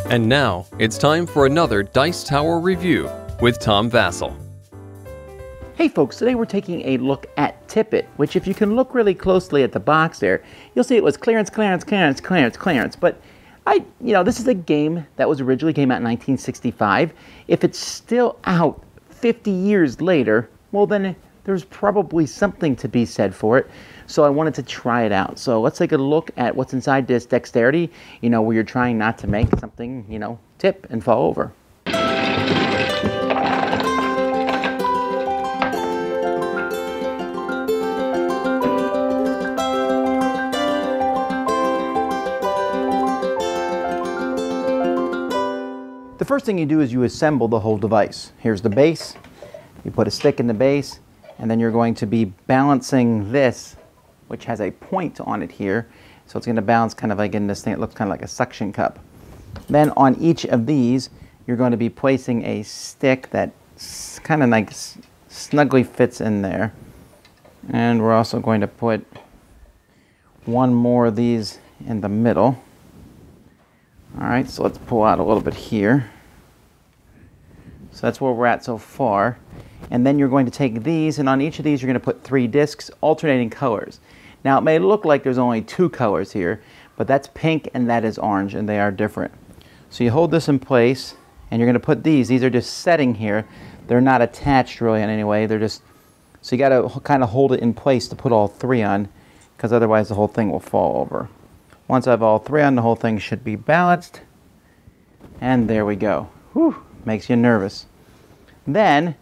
And now, it's time for another Dice Tower review with Tom Vasel. Hey folks, today we're taking a look at Tippet, which if you can look really closely at the box there, you'll see it was clearance. But this is a game that was originally came out in 1965. If it's still out 50 years later, well then there's probably something to be said for it. So I wanted to try it out. So let's take a look at what's inside this dexterity, where you're trying not to make something, tip and fall over. The first thing you do is you assemble the whole device. Here's the base. You put a stick in the base, and then you're going to be balancing this, which has a point on it here. So it's going to balance kind of like in this thing. It looks kind of like a suction cup. Then on each of these, you're going to be placing a stick that kind of like snugly fits in there. And we're also going to put one more of these in the middle. All right, so let's pull out a little bit here. So that's where we're at so far. And then you're going to take these, and on each of these you're going to put 3 discs, alternating colors. Now it may look like there's only 2 colors here, but that's pink and that is orange, and they are different. So you hold this in place, and you're going to put these are just setting here. They're not attached really in any way. They're just, so you got to kind of hold it in place to put all 3 on, because otherwise the whole thing will fall over. Once I have all 3 on, the whole thing should be balanced. And there we go. Whew, makes you nervous. Then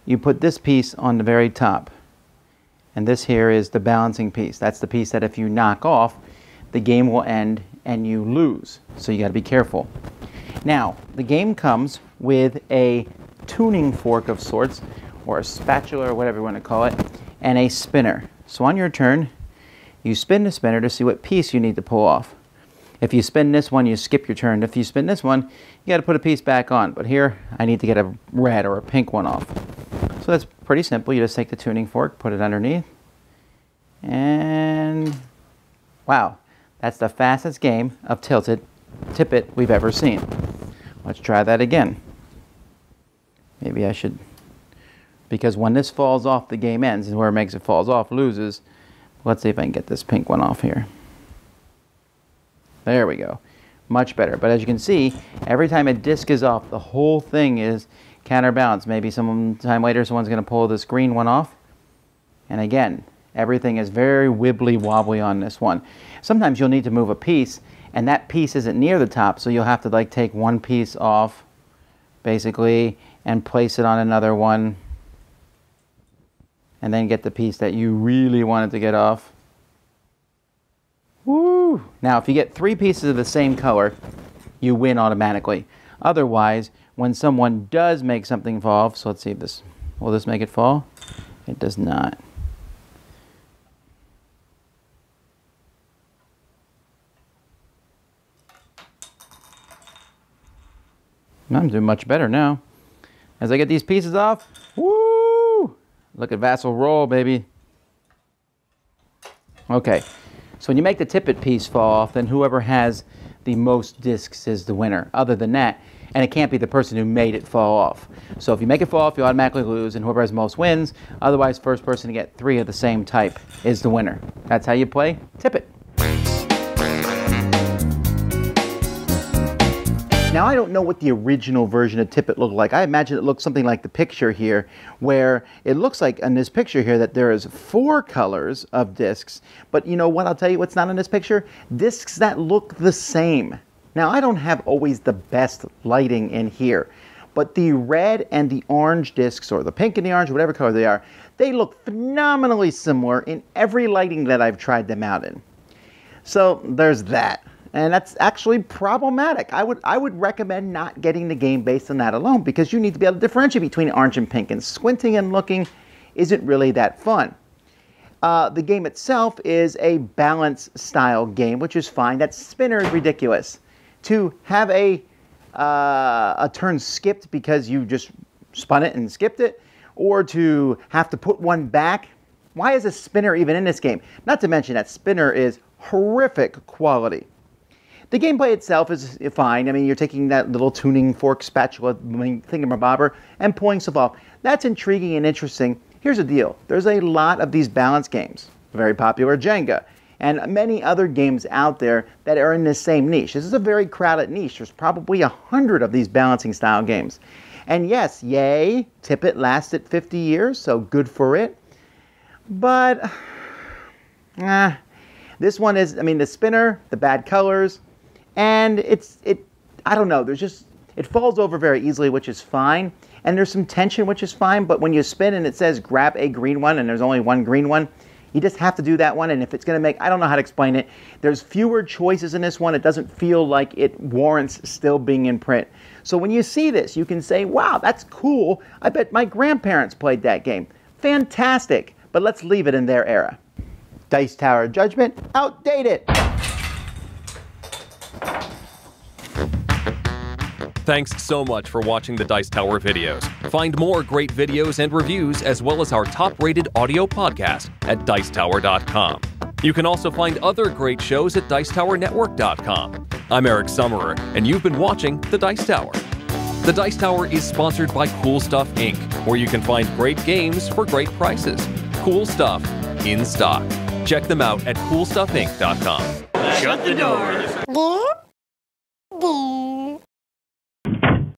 you put this piece on the very top. And this here is the balancing piece. That's the piece that if you knock off, the game will end and you lose. So you got to be careful. Now, the game comes with a tuning fork of sorts, or a spatula or whatever you want to call it, and a spinner. So on your turn, you spin the spinner to see what piece you need to pull off. If you spin this one, you skip your turn. If you spin this one, you got to put a piece back on. But here, I need to get a red or a pink one off. So that's pretty simple. You just take the tuning fork, put it underneath, and wow, that's the fastest game of Tippet we've ever seen. Let's try that again. Maybe I should, because when this falls off, the game ends, and where it makes it falls off loses. Let's see if I can get this pink one off here. There we go. Much better. But as you can see, every time a disc is off, the whole thing is counterbalanced. Maybe some time later someone's going to pull this green one off. And again, everything is very wibbly wobbly on this one. Sometimes you'll need to move a piece, and that piece isn't near the top, so you'll have to like take one piece off, basically, and place it on another one. And then get the piece that you really wanted to get off. Woo! Now, if you get 3 pieces of the same color, you win automatically. Otherwise, when someone does make something fall off, so let's see if this, will this make it fall? It does not. I'm doing much better now. As I get these pieces off, woo! Look at Vasel roll, baby. Okay, so when you make the Tippet piece fall off, then whoever has the most discs is the winner. Other than that, and it can't be the person who made it fall off. So if you make it fall off, you automatically lose, and whoever has most wins. Otherwise, first person to get 3 of the same type is the winner. That's how you play Tippet. Now, I don't know what the original version of Tippet looked like. I imagine it looks something like the picture here, where it looks like in this picture here that there is 4 colors of discs. But you know what? I'll tell you what's not in this picture. Discs that look the same. Now, I don't have always the best lighting in here, but the red and the orange discs, or the pink and the orange, whatever color they are, they look phenomenally similar in every lighting that I've tried them out in. So there's that. And that's actually problematic. I would recommend not getting the game based on that alone, because you need to be able to differentiate between orange and pink, and squinting and looking isn't really that fun. The game itself is a balance style game, which is fine. That spinner is ridiculous. To have a turn skipped because you just spun it and skipped it, or to have to put one back. Why is a spinner even in this game? Not to mention that spinner is horrific quality. The gameplay itself is fine. I mean, you're taking that little tuning fork spatula thingamabobber and pulling stuff off. That's intriguing and interesting. Here's the deal. There's a lot of these balance games, very popular Jenga, and many other games out there that are in the same niche. This is a very crowded niche. There's probably 100 of these balancing style games. And yes, yay, Tippet lasted 50 years, so good for it. But, this one is, I mean, the spinner, the bad colors, and I don't know, it falls over very easily, which is fine. And there's some tension, which is fine, but when you spin and it says grab a green one and there's only one green one, you just have to do that one. And if it's going to make, I don't know how to explain it, there's fewer choices in this one. It doesn't feel like it warrants still being in print. So when you see this, you can say, wow, that's cool. I bet my grandparents played that game. Fantastic. But let's leave it in their era. Dice Tower Judgment, outdated. Thanks so much for watching the Dice Tower videos. Find more great videos and reviews, as well as our top-rated audio podcast at Dicetower.com. You can also find other great shows at Dicetowernetwork.com. I'm Eric Summerer, and you've been watching The Dice Tower. The Dice Tower is sponsored by Cool Stuff Inc., where you can find great games for great prices. Cool stuff in stock. Check them out at CoolStuffInc.com. Shut the door.